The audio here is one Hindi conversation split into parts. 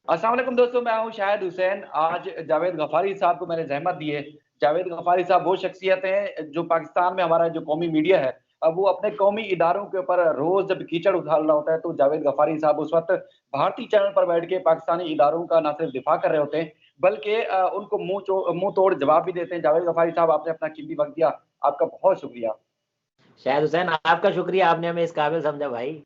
अस्सलाम वालेकुम दोस्तों, मैं हूं शाहिद हुसैन। आज जावेद गफारी साहब को मैंने ज़हमत दी है। जावेद गफारी साहब वो शख्सियत हैं जो पाकिस्तान में हमारा जो कौमी मीडिया है, अब वो अपने कौमी इदारों के ऊपर रोज़ जब कीचड़ उछाल रहा होता है, तो जावेद गफारी साहब उस वक़्त भारतीय चैनल पर बैठ के पाकिस्तानी इदारों का ना सिर्फ दिफ़ा कर रहे होते हैं, बल्कि उनको मुँह तोड़ जवाब भी देते हैं। जावेद गफारी साहब, आपने अपना कीमती वक़्त दिया, आपका बहुत शुक्रिया। शायद हुसैन, आपका शुक्रिया, आपने हमें इस काबिल समझा भाई।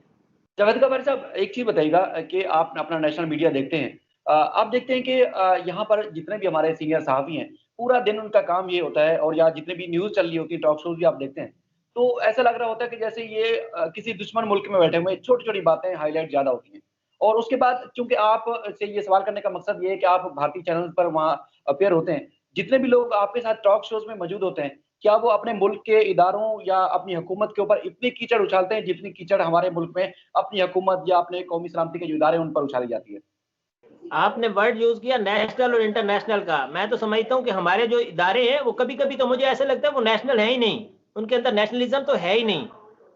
जावेद गफारी साहब, एक चीज़ बताइएगा कि आप अपना नेशनल मीडिया देखते हैं। आप देखते हैं कि यहाँ पर जितने भी हमारे सीनियर सहाफ़ी हैं, पूरा दिन उनका काम ये होता है, और या जितनी भी न्यूज़ चल रही होती है, टॉक शोज़ भी आप देखते हैं, तो ऐसा लग रहा होता है कि जैसे ये किसी दुश्मन मुल्क में बैठे हुए हैं, छोटी-छोटी बातें हाइलाइट ज़्यादा होती हैं। और उसके बाद चूँकि आप से ये सवाल करने का मकसद ये है कि आप भारतीय चैनल पर वहाँ अपीयर होते हैं, जितने भी लोग आपके साथ टॉक शोज़ में मौजूद होते हैं, क्या वो अपने मुल्क के इदारों या अपनी हुकूमत के ऊपर इतनी कीचड़ उछालते हैं, जितनी कीचड़ हमारे मुल्क में अपनी हुकूमत या अपने कौमी सलामती के जो इदारे हैं, उन पर उछाली जाती है? आपने वर्ड यूज किया नेशनल और इंटरनेशनल का। मैं तो समझता हूँ कि हमारे जो इदारे हैं वो कभी-कभी तो मुझे ऐसा लगता है वो नेशनल है ही नहीं, उनके अंदर नेशनलिज्म तो है ही नहीं।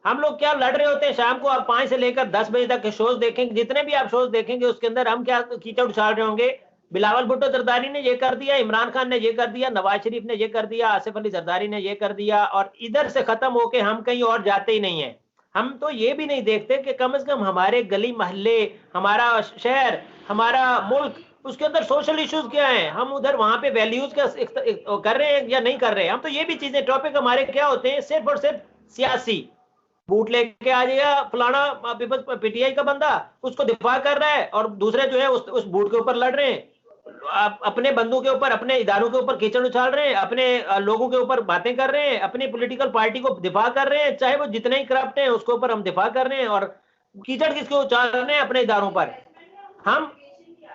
हम लोग क्या लड़ रहे होते हैं शाम को, आप 5 से लेकर 10 बजे तक के शोज देखेंगे, जितने भी आप शोज देखेंगे उसके अंदर हम क्या कीचड़ उछाल रहे होंगे। बिलावल भुट्टो जरदारी ने ये कर दिया, इमरान खान ने ये कर दिया, नवाज शरीफ ने ये कर दिया, आसिफ अली जरदारी ने ये कर दिया, और इधर से खत्म होके हम कहीं और जाते ही नहीं है। हम तो ये भी नहीं देखते कि कम से कम हमारे गली मोहल्ले, हमारा शहर, हमारा मुल्क, उसके अंदर सोशल इश्यूज क्या हैं, हम उधर वहां पे वैल्यूज का कर रहे हैं या नहीं कर रहे हैं। हम तो ये भी चीजें, टॉपिक हमारे क्या होते हैं, सिर्फ और सिर्फ सियासी। बूट लेके आ जाएगा फलाना पीटीआई का बंदा, उसको दिफा कर रहा है, और दूसरे जो है उस बूट के ऊपर लड़ रहे हैं। अपने बंदों के ऊपर, अपने इदारों के ऊपर कीचड़ उछाल रहे हैं, अपने लोगों के ऊपर बातें कर रहे हैं, अपनी पॉलिटिकल पार्टी को दिफा कर रहे हैं, चाहे वो जितने ही करप्ट हैं उसके ऊपर हम दिफा कर रहे हैं। और कीचड़ किसको उछाल रहे हैं? अपने इदारों पर। हम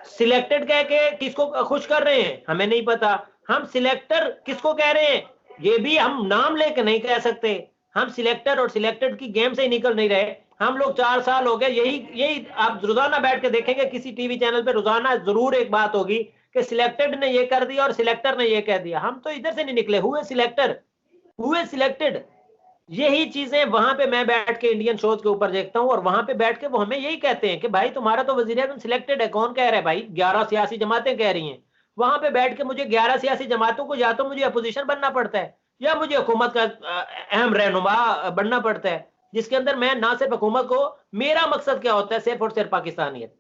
सिलेक्टेड कह के किसको खुश कर रहे हैं हमें नहीं पता। हम सिलेक्टर किसको कह रहे हैं ये भी हम नाम लेके नहीं कह सकते। हम सिलेक्टर और सिलेक्टेड की गेम से ही निकल नहीं रहे। हम लोग 4 साल हो गए, यही यही आप रोजाना बैठ के देखेंगे किसी टीवी चैनल पे, रोजाना जरूर एक बात होगी कि सिलेक्टेड ने ये कर दिया और सिलेक्टर ने ये कह दिया। हम तो इधर से नहीं निकले, हुए सिलेक्टर, हुए सिलेक्टेड। यही चीजें वहां पे मैं बैठ के इंडियन शोज के ऊपर देखता हूँ, और वहां पे बैठ के वो हमें यही कहते हैं कि भाई तुम्हारा तो वजीर आजम सिलेक्टेड है। कौन कह रहा है भाई? 11 सियासी जमातें कह रही हैं। वहां पे बैठ के मुझे 11 सियासी जमातों को, या तो मुझे अपोजिशन बनना पड़ता है या मुझे हुकूमत का अहम रहनुमा बनना पड़ता है, जिसके अंदर मैं ना सिर्फ हुकूमत को, मेरा मकसद क्या होता है, सिर्फ और सिर्फ पाकिस्तानियत।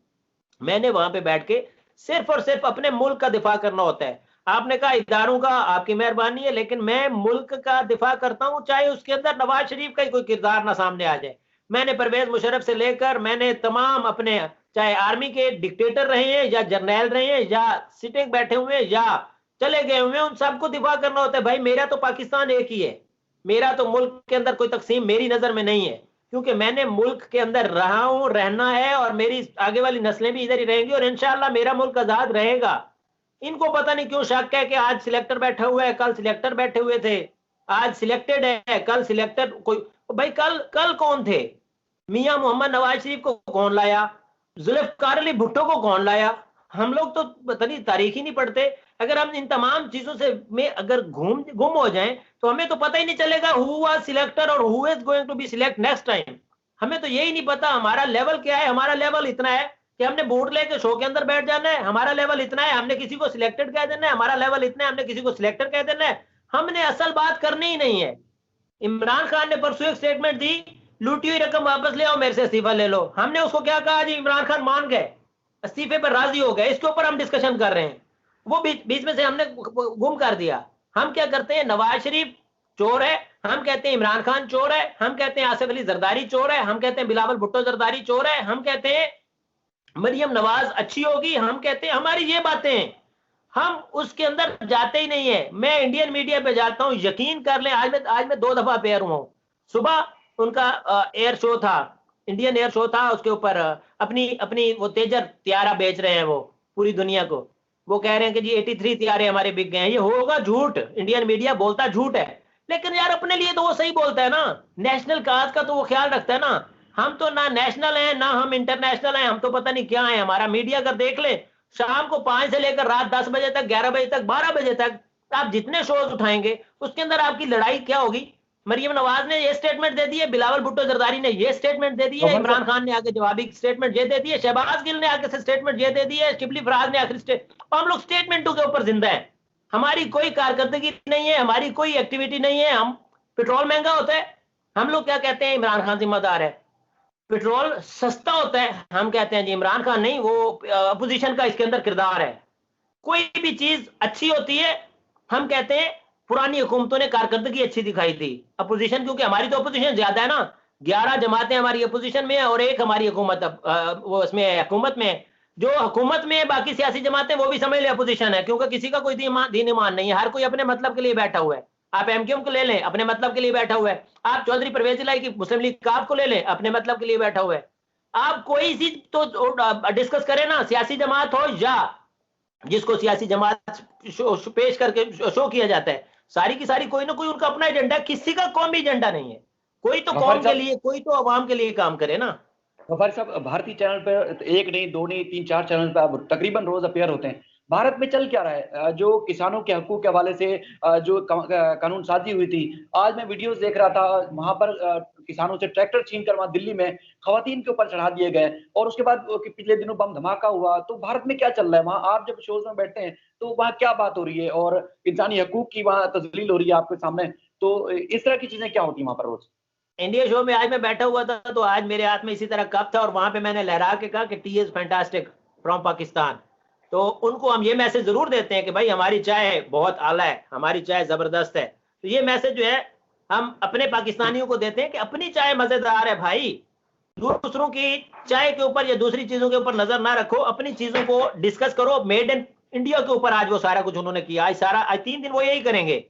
मैंने वहां पे बैठ के सिर्फ और सिर्फ अपने मुल्क का दिफा करना होता है। आपने कहा इदारों का, आपकी मेहरबानी है, लेकिन मैं मुल्क का दिफा करता हूं, चाहे उसके अंदर नवाज शरीफ का ही कोई किरदार ना सामने आ जाए। मैंने परवेज मुशर्रफ से लेकर, मैंने तमाम अपने, चाहे आर्मी के डिक्टेटर रहे हैं या जर्नैल रहे हैं या सिटिंग बैठे हुए हैं या चले गए हुए हैं, उन सबको दिफा करना होता है। भाई मेरा तो पाकिस्तान एक ही है, मेरा तो मुल्क के अंदर कोई तकसीम मेरी नजर में नहीं है, क्योंकि मैंने मुल्क के अंदर रहा हूं, रहना है, और मेरी आगे वाली नस्लें भी इधर ही रहेंगी, और इंशाल्लाह मेरा मुल्क आजाद रहेगा। इनको पता नहीं क्यों शक है कि आज सिलेक्टर बैठा हुआ है, कल सिलेक्टर बैठे हुए थे, आज सिलेक्टेड है, कल सिलेक्टर कोई। भाई कल कल कौन थे? मियां मोहम्मद नवाज शरीफ को कौन लाया? जुल्फकार अली भुट्टो को कौन लाया? हम लोग तो पता नहीं, तारीख ही नहीं पढ़ते। अगर हम इन तमाम चीजों से में अगर गुम हो जाएं, तो हमें तो पता ही नहीं चलेगा हु वाज सिलेक्टर और who is going to be select next time. हमें तो यही नहीं पता हमारा लेवल क्या है। हमारा लेवल इतना है कि हमने बूट लेके शो के अंदर बैठ जाना है। हमारा लेवल इतना है, हमने किसी को सिलेक्टेड कह देना है। हमारा लेवल इतना है, हमने किसी को सिलेक्टर कह देना है। हमने असल बात करनी ही नहीं है। इमरान खान ने परसों एक स्टेटमेंट दी, लूटी हुई रकम वापस ले आओ, मेरे से इस्तीफा ले लो। हमने उसको क्या कहा जी? इमरान खान मान गए, इस्तीफे पर राजी हो गए। इसके ऊपर हम डिस्कशन कर रहे हैं, वो बीच में से हमने गुम कर दिया। हम क्या करते हैं, नवाज शरीफ चोर है, हम कहते हैं इमरान खान चोर है, हम कहते हैं आसिफ अली जरदारी चोर है, हम कहते हैं बिलावल भुट्टो जरदारी चोर है, हम कहते हैं मरियम नवाज अच्छी होगी, हम कहते हैं, हमारी ये बातें हैं। हम उसके अंदर जाते ही नहीं है। मैं इंडियन मीडिया पे जाता हूं, यकीन कर लें, आज मैं 2 दफा अपेयर हुआ हूं। सुबह उनका एयर शो था, इंडियन एयर शो था, उसके ऊपर अपनी अपनी वो तेजर त्यारा बेच रहे हैं वो पूरी दुनिया को। वो कह रहे हैं कि जी 83 त्यारे हमारे बिक गए हैं। ये होगा झूठ, इंडियन मीडिया बोलता झूठ है, लेकिन यार अपने लिए तो वो सही बोलता है ना, नेशनल काज का तो वो ख्याल रखता है ना। हम तो ना नेशनल हैं ना हम इंटरनेशनल हैं, हम तो पता नहीं क्या है। हमारा मीडिया अगर देख ले, शाम को 5 से लेकर रात 10 बजे तक, 11 बजे तक, 12 बजे तक आप जितने शोज उठाएंगे उसके अंदर आपकी लड़ाई क्या होगी? मरियम नवाज ने ये स्टेटमेंट दे दी है, बिलावल भुट्टो जरदारी ने ये स्टेटमेंट दे दी है, गफर इमरान साहब, खान ने आके जवाबी स्टेटमेंट ये दे दी है, शहबाज गिल ने आके से स्टेटमेंट ये दे दी है, शिबली फराज ने आखिरी हम लोग स्टेटमेंटों के ऊपर जिंदा है। हमारी कोई कारकर्दगी नहीं है, हमारी कोई एक्टिविटी नहीं है। हम पेट्रोल महंगा होता है, हम लोग क्या कहते हैं, इमरान खान जिम्मेदार है। पेट्रोल सस्ता होता है, हम कहते हैं जी इमरान खान नहीं, वो अपोजिशन का इसके अंदर किरदार है। कोई भी चीज अच्छी होती है, हम कहते हैं पुरानी हुकूमतों ने कारकर्दगी अच्छी दिखाई थी। अपोजिशन, क्योंकि हमारी तो अपोजिशन ज्यादा है ना, 11 जमातें हमारी अपोजिशन में है और एक हमारी हुकूमत वो उसमें हुकूमत में है। जो हुकूमत में है बाकी सियासी जमातें वो भी समझ ले अपोजिशन है, क्योंकि किसी का कोई दीन ईमान नहीं है, हर कोई अपने मतलब के लिए बैठा हुआ है। आप एमक्यूएम को ले लें, अपने मतलब के लिए बैठा हुआ है। आप चौधरी परवेज इलाही की मुस्लिम लीग काफ को ले लें, अपने मतलब के लिए बैठा हुआ है। आप कोई सी तो डिस्कस करें ना, सियासी जमात हो या जिसको सियासी जमात पेश करके शो किया जाता है, सारी की सारी कोई ना कोई उनका अपना एजेंडा, किसी का कौमी एजेंडा नहीं है। कोई तो गफर कौम के साहब, लिए, कोई तो अवाम के लिए काम करे ना। गफार साहब, भारतीय चैनल पर एक नहीं, दो नहीं, तीन चार चैनल पर आप तकरीबन रोज अपेयर होते हैं। भारत में चल क्या रहा है? जो किसानों के हकूक के हवाले से जो कानून साजी हुई थी, आज मैं वीडियोस देख रहा था, वहां पर किसानों से ट्रैक्टर छीन कर वहां दिल्ली में खवातीन के ऊपर चढ़ा दिए गए, और उसके बाद पिछले दिनों बम धमाका हुआ। तो भारत में क्या चल रहा है? वहां आप जब शोज में बैठते हैं तो वहां क्या बात हो रही है, और इंसानी हकूक की वहां तजलील हो रही है आपके सामने, तो इस तरह की चीजें क्या होती है वहां पर रोज? इंडिया शो में आज मैं बैठा हुआ था, तो आज मेरे हाथ में इसी तरह कप था और वहां पे मैंने लहरा के कहा कि T is fantastic from Pakistan. तो उनको हम ये मैसेज जरूर देते हैं कि भाई हमारी चाय बहुत आला है, हमारी चाय जबरदस्त है। तो ये मैसेज जो है हम अपने पाकिस्तानियों को देते हैं कि अपनी चाय मजेदार है भाई, दूसरों की चाय के ऊपर या दूसरी चीजों के ऊपर नजर ना रखो, अपनी चीजों को डिस्कस करो। मेड इन इंडिया के ऊपर आज वो सारा कुछ उन्होंने किया, आज 3 दिन वो यही करेंगे।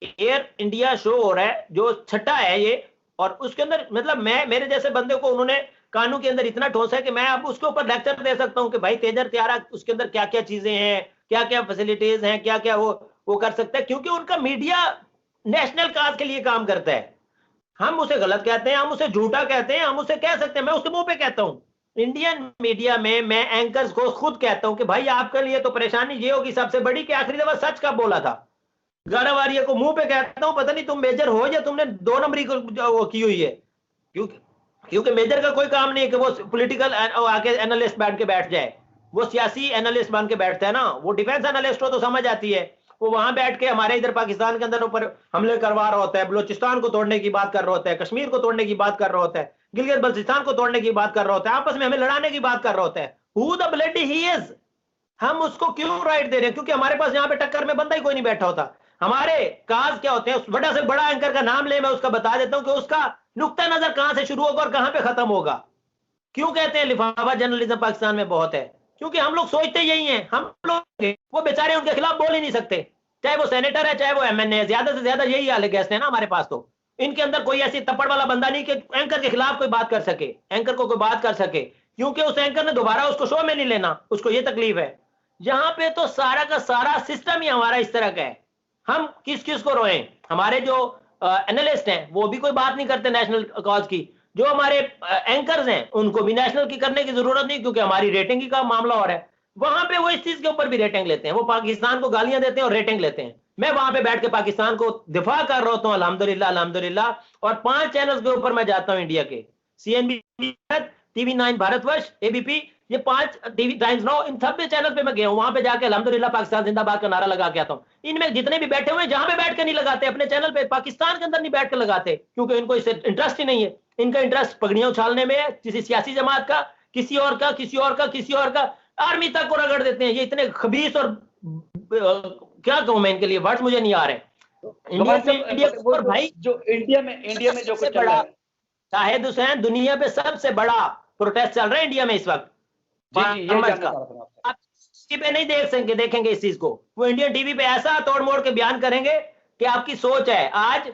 एयर इंडिया शो हो रहा है जो छठा है ये, और उसके अंदर मतलब मैं, मेरे जैसे बंदे को उन्होंने कानून के अंदर इतना ठोसा है कि मैं अब उसके ऊपर लेक्चर दे सकता हूं कि भाई तेजर त्यारा उसके अंदर क्या क्या चीजें हैं, क्या क्या फैसिलिटीज हैं, क्या क्या वो कर सकता है, क्योंकि उनका मीडिया नेशनल काज के लिए काम करता है। हम उसे गलत कहते हैं, हम उसे झूठा कहते हैं, हम उसे कह सकते हैं, मैं उसके मुंह पे कहता हूं। इंडियन मीडिया में मैं एंकर्स को खुद कहता हूं कि भाई आपके लिए तो परेशानी ये होगी सबसे बड़ी कि आखिरी दफा सच कब बोला था। गारावारिया को मुंह पे कहता हूं, पता नहीं तुम मेजर हो या तुमने 2 नंबरी को वो की हुई है। क्योंकि क्योंकि मेजर का कोई काम नहीं है कि वो पॉलिटिकल आके एनालिस्ट बन के बैठ जाए। वो सियासी एनालिस्ट बन के बैठता है ना, वो डिफेंस एनालिस्ट हो तो समझ आती है। वो वहां बैठ के हमारे इधर पाकिस्तान के अंदर ऊपर हमले करवा रहा होता है, बलोचिस्तान को तोड़ने की बात कर रहा होता है, कश्मीर को तोड़ने की बात कर रहा होता है, गिलगित बल्चिस्तान को तोड़ने की बात कर रहा होता है, आपस में हमें लड़ाने की बात कर रहा होता है। Who the bloody he is. हम उसको क्यों राइट दे रहे हैं? क्योंकि हमारे पास यहाँ पे टक्कर में बंदा ही कोई नहीं बैठा होता। हमारे काज क्या होते हैं, उस बड़ा से बड़ा एंकर का नाम ले, मैं उसका बता देता हूं कि उसका नुक्ता नजर कहां से शुरू होगा और कहां पे खत्म होगा। क्यों कहते हैं लिफाफा जर्नलिज्म पाकिस्तान में बहुत है? क्योंकि हम लोग सोचते यही हैं, हम लोग वो बेचारे उनके खिलाफ बोल ही नहीं सकते, चाहे वो सेनेटर है चाहे वो एमएनए है, ज्यादा से ज्यादा यही हाल है गेस्ट है ना हमारे पास। तो इनके अंदर कोई ऐसी तप्पड़ वाला बंदा नहीं कि एंकर के खिलाफ कोई बात कर सके, एंकर को कोई बात कर सके, क्योंकि उस एंकर ने दोबारा उसको शो में नहीं लेना, उसको ये तकलीफ है। यहाँ पे तो सारा का सारा सिस्टम ही हमारा इस तरह का है। हम किस किस को रोएं? हमारे जो एनालिस्ट हैं वो भी कोई बात नहीं करते नेशनल कॉज की, जो हमारे एंकर्स हैं उनको भी नेशनल की करने की जरूरत नहीं, क्योंकि हमारी रेटिंग की का मामला हो रहा है। वहां पे वो इस चीज के ऊपर भी रेटिंग लेते हैं, वो पाकिस्तान को गालियां देते हैं और रेटिंग लेते हैं। मैं वहां पे बैठ के पाकिस्तान को दिफा कर रहा हूं, अल्हम्दुलिल्लाह अल्हम्दुलिल्लाह। और 5 चैनल्स के ऊपर मैं जाता हूं इंडिया के, सीएनबी, TV9 भारतवर्ष, एबीपी, ये 5 टीवी टाइम्स नाउ, इन सब चैनल पे मैं गया हूं। वहां पे जाके अल्हम्दुलिल्लाह पाकिस्तान जिंदाबाद का नारा लगा के आता हूं। इनमें जितने भी बैठे हुए जहां पे बैठ के नहीं लगाते, अपने चैनल पे पाकिस्तान के अंदर नहीं बैठ के लगाते, क्योंकि इनको इससे इंटरेस्ट ही नहीं है। इनका इंटरेस्ट पगड़ियां उछालने में है, किसी सियासी जमात का, किसी और का, किसी और का, किसी और का, आर्मी तक को रगड़ देते हैं। ये इतने खबीस और क्या कहूं मैं इनके लिए, वर्ड्स मुझे नहीं आ रहे। इंडिया पर भाई जो इंडिया में जो कुछ चल रहा है, शाहिद हुसैन, दुनिया पे सबसे बड़ा प्रोटेस्ट चल रहा है इंडिया में इस वक्त। जी जी, ये जानना चाह रहा था आपसे। आप टीवी पे नहीं देख सकेंगे, देखेंगे इस चीज को, वो इंडियन टीवी पे ऐसा तोड़ मोड़ के बयान करेंगे कि आपकी सोच है। आज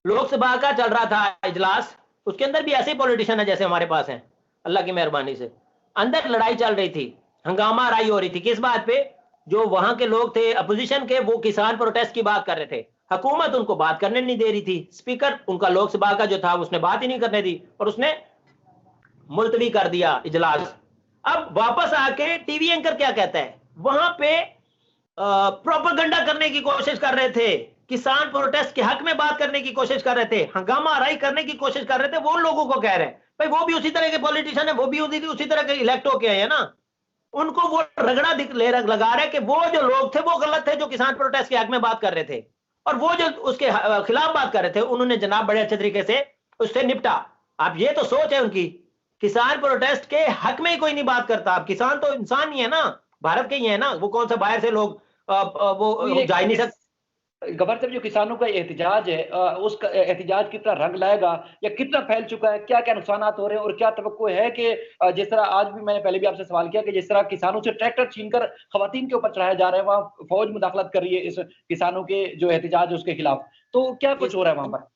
लोकसभा का चल रहा था इजलास, उसके अंदर भी ऐसे पॉलिटिशियन है जैसे हमारे पास हैं, अल्लाह की मेहरबानी से। अंदर लड़ाई चल रही थी, हंगामा राई हो रही थी, किस बात पे? जो वहां के लोग थे अपोजिशन के, वो किसान प्रोटेस्ट की बात कर रहे थे, हुकूमत उनको बात करने नहीं दे रही थी। स्पीकर उनका लोकसभा का जो था उसने बात ही नहीं करने दी और उसने मुलतवी कर दिया इजलास। अब वापस आके टीवी एंकर क्या कहता है, वहां पे प्रोपेगेंडा करने की कोशिश कर रहे थे किसान प्रोटेस्ट के हक में बात करने की कोशिश कर रहे थे, हंगामा आराई करने की कोशिश कर रहे थे, वो लोगों को कह रहे हैं भाई वो भी उसी तरह के पॉलिटिशियन है, वो भी उसी तरह के इलेक्ट होके आए हैं ना, उनको वो रगड़ा लगा रहे कि वो जो लोग थे वो गलत थे जो किसान प्रोटेस्ट के हक में बात कर रहे थे, और वो जो उसके खिलाफ बात कर रहे थे उन्होंने जनाब बड़े अच्छे तरीके से उससे निपटा। अब ये तो सोच है उनकी, किसान प्रोटेस्ट के हक में ही कोई नहीं बात करता। अब किसान तो इंसान ही है ना, भारत के ही है ना, वो कौन सा बाहर से लोग तो वो जा ही नहीं सकते। गवर्नर साहब, जो किसानों का एहतजाज है, उसका एहतजाज कितना रंग लाएगा या कितना फैल चुका है, क्या क्या नुकसान हो रहे हैं, और क्या तवक्को है कि जिस तरह आज भी मैंने पहले भी आपसे सवाल किया कि जिस तरह किसानों से ट्रैक्टर छीनकर खवातीन के ऊपर चढ़ाया जा रहा है, वहाँ फौज मुदाखलत कर रही है इस किसानों के जो एहतजाज है उसके खिलाफ, तो क्या कुछ हो रहा है वहां पर?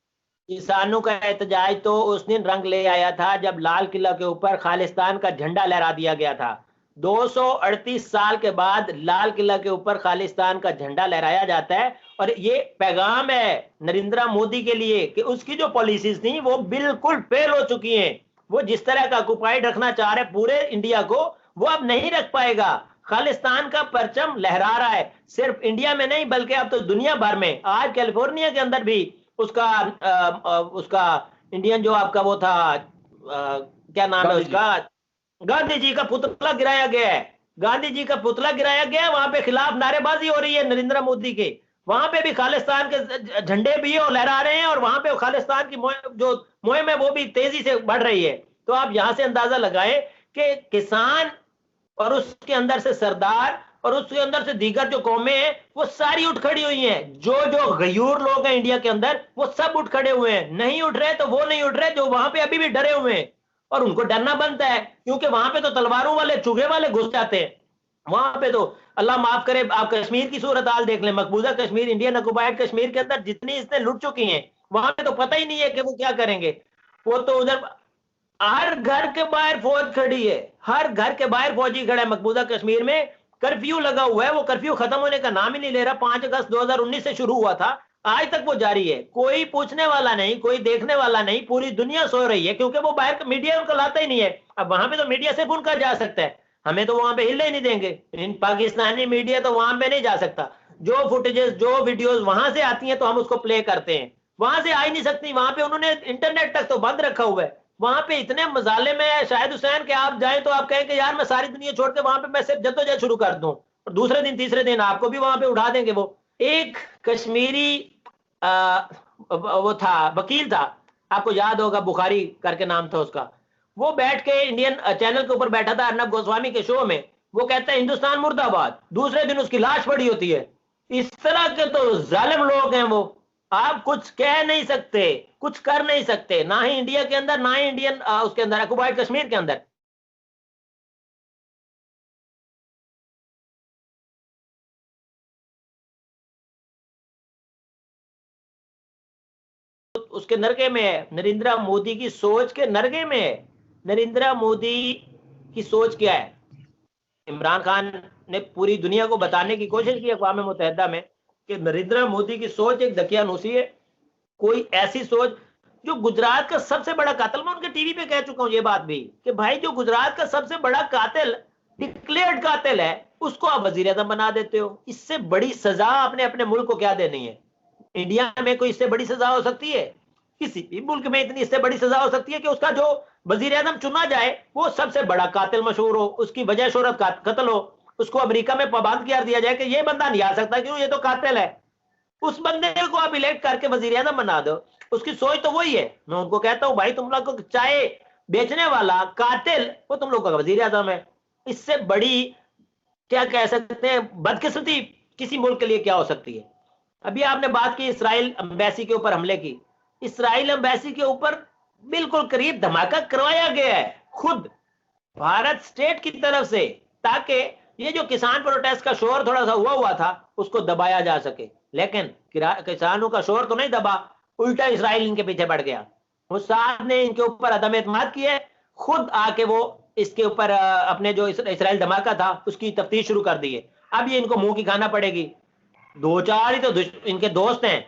किसानों का एहतजाज तो उस दिन रंग ले आया था जब लाल किला के ऊपर खालिस्तान का झंडा लहरा दिया गया था। 238 साल के बाद लाल किला के ऊपर खालिस्तान का झंडा लहराया जाता है, और ये पैगाम है नरेंद्र मोदी के लिए कि उसकी जो पॉलिसीज थी वो बिल्कुल फेल हो चुकी हैं। वो जिस तरह का ऑक्युपाइड रखना चाह रहे पूरे इंडिया को, वो अब नहीं रख पाएगा। खालिस्तान का परचम लहरा रहा है, सिर्फ इंडिया में नहीं बल्कि अब तो दुनिया भर में। आज कैलिफोर्निया के अंदर भी उसका इंडियन जो आपका वो था, क्या नाम है उसका, गांधी जी का पुतला गिराया गया है। गांधी जी का पुतला गिराया गया है, वहां पे खिलाफ नारेबाजी हो रही है नरेंद्र मोदी के। वहां पे भी खालिस्तान के झंडे भी और लहरा रहे हैं, और वहां पे खालिस्तान की जो मुहिम है वो भी तेजी से बढ़ रही है। तो आप यहां से अंदाजा लगाएं कि किसान और उसके अंदर से सरदार और उसके अंदर से दीगर जो कौमें हैं वो सारी उठ खड़ी हुई हैं। जो जो गयूर लोग हैं इंडिया के अंदर वो सब उठ खड़े हुए हैं। नहीं उठ रहे तो वो नहीं उठ रहे जो वहां पे अभी भी डरे हुए हैं, और उनको डरना बनता है क्योंकि वहां पे तो तलवारों वाले चुगे वाले घुस जाते हैं। वहां पे तो अल्लाह माफ करे, आप कश्मीर की सूरत हाल देख लें, मकबूजा कश्मीर, इंडियन ऑक्युपाइड कश्मीर के अंदर जितनी इसने लुट चुकी हैं, वहां पे तो पता ही नहीं है कि वो क्या करेंगे। वो तो उधर हर घर के बाहर फौज खड़ी है, हर घर के बाहर फौजी खड़ा है। मकबूजा कश्मीर में कर्फ्यू लगा हुआ है, वो कर्फ्यू खत्म होने का नाम ही नहीं ले रहा। 5 अगस्त 2019 से शुरू हुआ था, आज तक वो जारी है। कोई पूछने वाला नहीं, कोई देखने वाला नहीं, पूरी दुनिया सो रही है क्योंकि वो बाहर मीडिया उनको लाता ही नहीं है। अब वहां पे तो मीडिया सिर्फ उनका जा सकता है, हमें तो वहां पे हिलने ही नहीं देंगे। इन पाकिस्तानी मीडिया तो वहां पे नहीं जा सकता। जो फुटेजेस जो वीडियोस वहां से आती हैं तो हम उसको प्ले करते हैं, वहां से आ ही नहीं सकती। वहां पे उन्होंने इंटरनेट तक तो बंद रखा हुआ है। वहां पे इतने मजाले में है शाहिद हुसैन के, आप जाएं तो आप कहें कि यार मैं सारी दुनिया छोड़ के वहां पे मैं सिर्फ जद्दोजहद शुरू कर दूं, और दूसरे दिन तीसरे दिन आपको भी वहां पे उठा देंगे। वो एक कश्मीरी वो था, वकील था, आपको याद होगा, बुखारी करके नाम था उसका। वो बैठ के इंडियन चैनल के ऊपर बैठा था अर्नब गोस्वामी के शो में, वो कहता है हिंदुस्तान मुर्दाबाद, दूसरे दिन उसकी लाश पड़ी होती है। इस तरह के तो जालिम लोग हैं वो। आप कुछ कह नहीं सकते, कुछ कर नहीं सकते, ना ही इंडिया के अंदर ना ही इंडियन उसके अंदर ऑक्युपाइड कश्मीर के अंदर। उसके नरके में है, नरेंद्र मोदी की सोच के नरके में है। नरेंद्र मोदी की सोच क्या है? इमरान खान ने पूरी दुनिया को बताने की कोशिश की अक़वाम मुत्तहिदा में कि नरेंद्र मोदी की सोच एक दकियानूसी है। कोई ऐसी सोच, जो गुजरात का सबसे बड़ा कातिल, मैं उनके टीवी पे कह चुका हूं ये बात भी कि भाई जो गुजरात का सबसे बड़ा कातिल, डिक्लेयर्ड कातिल है, उसको आप वजीर आजम बना देते हो। इससे बड़ी सजा आपने अपने मुल्क को क्या देनी है? इंडिया में कोई इससे बड़ी सजा हो सकती है? किसी भी मुल्क में इतनी इससे बड़ी सजा हो सकती है कि उसका जो वजीर आजम चुना जाए वो सबसे बड़ा कातिल मशहूर हो, उसकी वजह शोहरत कत्ल हो, उसको अमेरिका में पाबंद कर दिया जाए कि ये बंदा नहीं आ सकता क्यों, ये तो कातिल है। उस बंदे को आप इलेक्ट करके वजीर आजम बना दो। उसकी सोच तो वही है। मैं उनको कहता हूं भाई तुम लोग को चाय बेचने वाला कातिल वो तुम लोग का वजीर आजम है। इससे बड़ी क्या कह सकते हैं बदकिस्मती किसी मुल्क के लिए क्या हो सकती है? अभी आपने बात की इसराइल एम्बेसी के ऊपर हमले की। इसराइल एम्बेसी के ऊपर बिल्कुल करीब धमाका करवाया गया है खुद भारत स्टेट की तरफ से, ताकि ये जो किसान प्रोटेस्ट का शोर थोड़ा सा हुआ था उसको दबाया जा सके। लेकिन किसानों का शोर तो नहीं दबा, उल्टा इसराइल इनके पीछे बढ़ गया। मुसाद ने इनके ऊपर अदम एतमाद किया, खुद आके वो इसके ऊपर अपने जो इसराइल धमाका था उसकी तफ्तीश शुरू कर दी है। अब ये इनको मुंह की खाना पड़ेगी। 2-4 ही तो इनके दोस्त हैं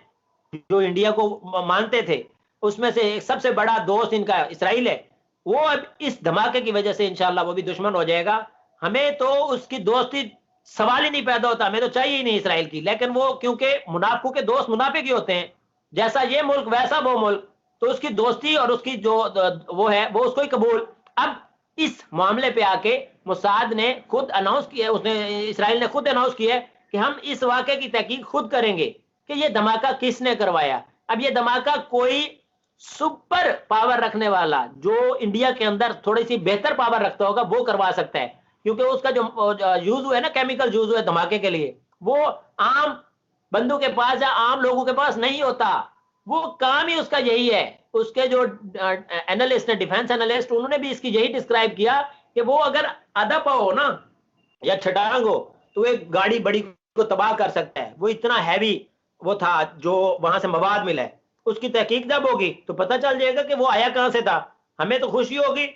जो इंडिया को मानते थे, उसमें से एक सबसे बड़ा दोस्त इनका इसराइल है। वो अब इस धमाके की वजह से इंशाल्लाह वो भी दुश्मन हो जाएगा। हमें तो उसकी दोस्ती सवाल ही नहीं पैदा होता, हमें तो चाहिए ही नहीं इसराइल की। लेकिन वो क्योंकि मुनाफिकों के दोस्त मुनाफिक ही होते हैं, जैसा ये मुल्क वैसा वो मुल्क, तो उसकी दोस्ती और उसकी जो वो है वो उसको ही कबूल। अब इस मामले पे आके मोसाद ने खुद अनाउंस किया, उसने इसराइल ने खुद अनाउंस किया है कि हम इस वाक़े की तहकीक खुद करेंगे कि ये धमाका किसने करवाया। अब ये धमाका कोई सुपर पावर रखने वाला जो इंडिया के अंदर थोड़ी सी बेहतर पावर रखता होगा वो करवा सकता है, क्योंकि उसका जो यूज हुआ है ना, केमिकल यूज हुआ है धमाके के लिए, वो आम बंदों के पास या आम लोगों के पास नहीं होता। वो काम ही उसका यही है। उसके जो एनालिस्ट है, डिफेंस एनालिस्ट, उन्होंने भी इसकी यही डिस्क्राइब किया कि वो अगर आधा पाव हो ना या छटांग हो तो एक गाड़ी बड़ी को तबाह कर सकता है। वो इतना हैवी वो था जो वहां से मवाद मिला है। उसकी तहकीक जब होगी तो पता चल जाएगा कि वो आया कहां से था। हमें तो खुशी होगी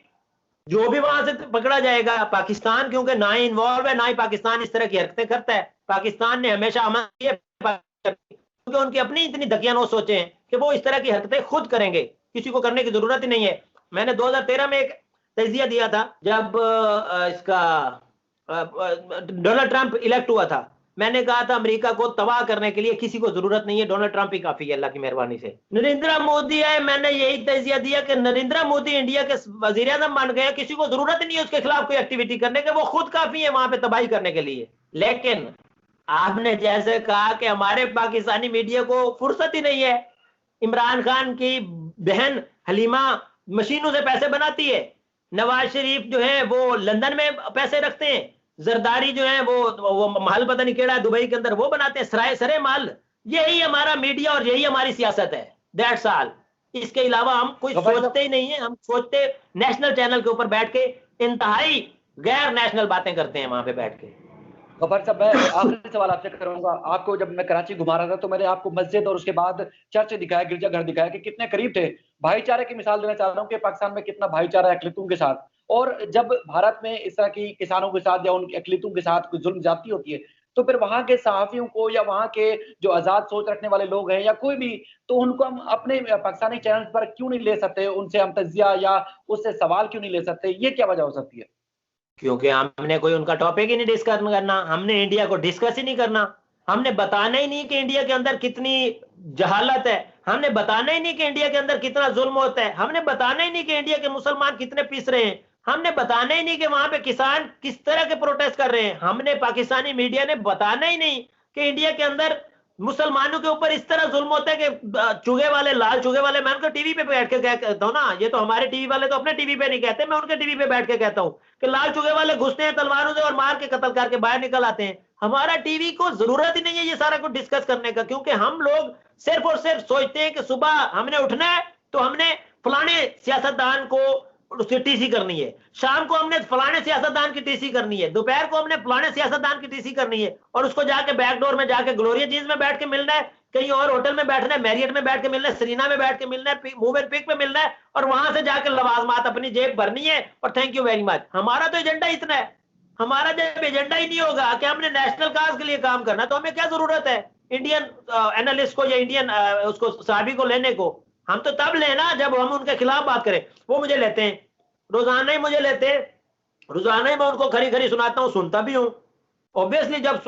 जो भी वहां से पकड़ा जाएगा। पाकिस्तान क्योंकि ना ही इन्वॉल्व है, ना ही पाकिस्तान इस तरह की हरकतें करता है। पाकिस्तान ने हमेशा अमन किया क्योंकि उनकी अपनी इतनी दकियानूस सोचे हैं कि वो इस तरह की हरकतें खुद करेंगे, किसी को करने की जरूरत ही नहीं है। मैंने 2013 में एक तजिया दिया था जब इसका डोनाल्ड ट्रंप इलेक्ट हुआ था। मैंने कहा था अमेरिका को तबाह करने के लिए किसी को जरूरत नहीं है, डोनाल्ड ट्रंप ही काफी है अल्लाह की मेहरबानी से। नरेंद्र मोदी है, मैंने यही तजिया दिया कि नरेंद्र मोदी इंडिया के वजीर आजम बन गए, किसी को जरूरत ही नहीं है उसके खिलाफ कोई एक्टिविटी करने के, वो खुद काफी है वहां पे तबाही करने के लिए। लेकिन आपने जैसे कहा कि हमारे पाकिस्तानी मीडिया को फुर्सत ही नहीं है। इमरान खान की बहन हलीमा मशीनों से पैसे बनाती है, नवाज शरीफ जो है वो लंदन में पैसे रखते हैं, जरदारी जो है वो महल पता नहीं केड़ा दुबई के अंदर वो बनाते हैं, सराय सरे महल। यही हमारा मीडिया और यही हमारी सियासत है, दैट्स ऑल। इसके अलावा हम कोई सोचते ही नहीं है। हम सोचते नेशनल चैनल के ऊपर बैठ के इंतहाई गैर नेशनल बातें करते हैं वहां पे बैठ के। गफार साहब, मैं आखिरी सवाल आपसे करूंगा। आपको जब मैं कराची घुमा रहा था तो मैंने आपको मस्जिद और उसके बाद चर्च दिखाया, गिरजाघर दिखाया कि कितने करीब थे। भाईचारे की मिसाल देना चाह रहा हूँ कि पाकिस्तान में कितना भाईचारा है अकलियतों के साथ, और जब भारत में इस तरह की किसानों के साथ या उन अकलियतों के साथ कोई जुल्म ज्यादती होती है तो फिर वहां के सहाफियों को या वहां के जो आजाद सोच रखने वाले लोग हैं या कोई भी, तो उनको हम अपने पाकिस्तानी चैनल पर क्यों नहीं ले सकते, उनसे हम तजिया या उससे सवाल क्यों नहीं ले सकते? ये क्या वजह हो सकती है? क्योंकि हमने कोई उनका टॉपिक ही नहीं डिस्कस करना, हमने इंडिया को डिस्कस ही नहीं करना। हमने बताना ही नहीं कि इंडिया के अंदर कितनी जहालत है, हमने बताना ही नहीं कि इंडिया के अंदर कितना जुल्म होता है, हमने बताना ही नहीं कि इंडिया के मुसलमान कितने पिस रहे हैं, हमने बताना ही नहीं कि वहां पे किसान किस तरह के प्रोटेस्ट कर रहे हैं। हमने पाकिस्तानी मीडिया ने बताना ही नहीं कि इंडिया के अंदर मुसलमानों के ऊपर इस तरह जुल्म होता है कि चुगे वाले, लाल चुगे वाले, मैं उनको टीवी पे बैठ के कहता हूँ ना, ये तो हमारे टीवी वाले तो अपने टीवी पे नहीं कहते, मैं उनके टीवी पे बैठ के कहता हूँ कि लाल चुगे वाले घुसते हैं तलवारों से और मार के कत्ल करके बाहर निकल आते हैं। हमारा टीवी को जरूरत ही नहीं है ये सारा कुछ डिस्कस करने का, क्योंकि हम लोग सिर्फ और सिर्फ सोचते हैं कि सुबह हमने उठना है तो हमने फलाने सियासतदान को उसकी टीसी करनी है, शाम को हमने फलाने सियासतदान की टीसी करनी है, दोपहर को हमने फलाने सियासतदान की टीसी करनी है, और उसको जाके बैकडोर में जाके ग्लोरिया जींस में बैठ के मिलना है, कहीं और होटल में बैठना है, मैरियट में बैठ के मिलना है, सरीना में बैठ के मिलना है, मूव एंड पिक में मिलना है, और वहां से जाकर लवाजमात अपनी जेब भरनी है और थैंक यू वेरी मच। हमारा तो एजेंडा इतना है। हमारा जब एजेंडा ही नहीं होगा कि हमने नेशनल काज के लिए काम करना, तो हमें क्या जरूरत है इंडियन एनालिस्ट को या इंडियन उसको साहबी को लेने को? हम तो तब लेना जब हम उनके खिलाफ बात करें। वो मुझे लेते हैं, रोजाना ही मुझे लेते हैं, रोजाना ही मैं उनको खरी खरी सुनाता हूँ, सुनता भी हूँ। ऑब्वियसली जब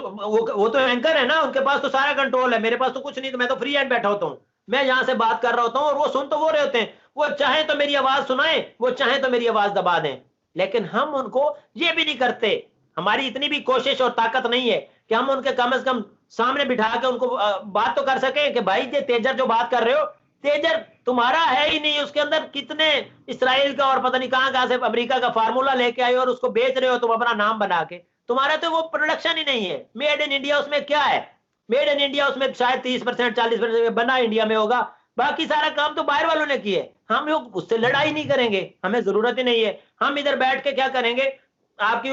वो तो एंकर है ना, उनके पास तो सारा कंट्रोल है, मेरे पास तो कुछ नहीं, तो मैं तो फ्री हैंड बैठा होता हूँ। मैं यहाँ से बात कर रहा होता हूँ और वो सुन तो वो रहे होते हैं। वो चाहे तो मेरी आवाज सुनाए, वो चाहे तो मेरी आवाज दबा दें, लेकिन हम उनको ये भी नहीं करते। हमारी इतनी भी कोशिश और ताकत नहीं है कि हम उनके कम से कम सामने बिठा के उनको बात तो कर सके कि भाई ये तेजर जो बात कर रहे हो, तेजर तुम्हारा है ही नहीं, उसके अंदर कितने इसराइल का और पता नहीं कहां से अमेरिका का फार्मूला लेके आए और उसको बेच रहे हो तुम अपना नाम बना के। तुम्हारा तो वो प्रोडक्शन ही नहीं है। मेड इन इंडिया उसमें क्या है? मेड इन इंडिया उसमें शायद 30% 40% बना इंडिया में होगा, बाकी सारा काम तो बाहर वालों ने किया है। हम लोग उससे लड़ाई नहीं करेंगे, हमें जरूरत ही नहीं है। हम इधर बैठ के क्या करेंगे, आपकी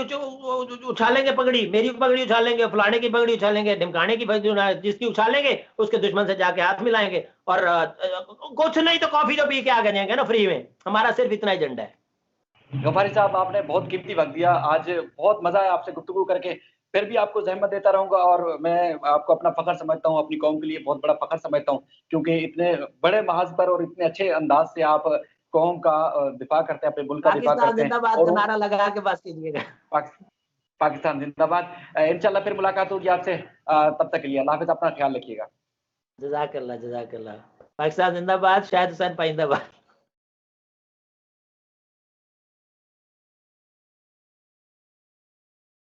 उछालेंगे पगड़ी, मेरी पगड़ी उछालेंगे, फलाने की पगड़ी उछालेंगे, ढिमकाने की पगड़ी, जिसकी उछालेंगे उसके दुश्मन से जाके हाथ मिलाएंगे और कुछ नहीं तो कॉफी तो पी के आगे जाएंगे ना फ्री में। हमारा सिर्फ इतना एजेंडा है। गफारी साहब, आपने बहुत कीमती वक्त दिया, आज बहुत मजा आया आपसे गुफ्तगू करके। फिर भी आपको जहमत देता रहूंगा और मैं आपको अपना फखर समझता हूँ, अपनी कौम के लिए बहुत बड़ा फखर समझता हूँ, क्योंकि इतने बड़े महाज पर और इतने अच्छे अंदाज से आप कौम का दिफा करते हैं, अपने मुल्क का दिफा पाकिस्तान करते हैं। जिंदाबाद और का नारा लगा के बस कीजिएगा। पाकिस्तान जिंदाबाद। इंशाल्लाह फिर मुलाकात होगी आपसे, तब तक के लिए अल्लाह हाफिज़, अपना ख्याल रखिएगा। जज़ाकल्लाह, जज़ाकल्लाह। पाकिस्तान जिंदाबाद, शाहिद हुसैन पाइंदाबाद।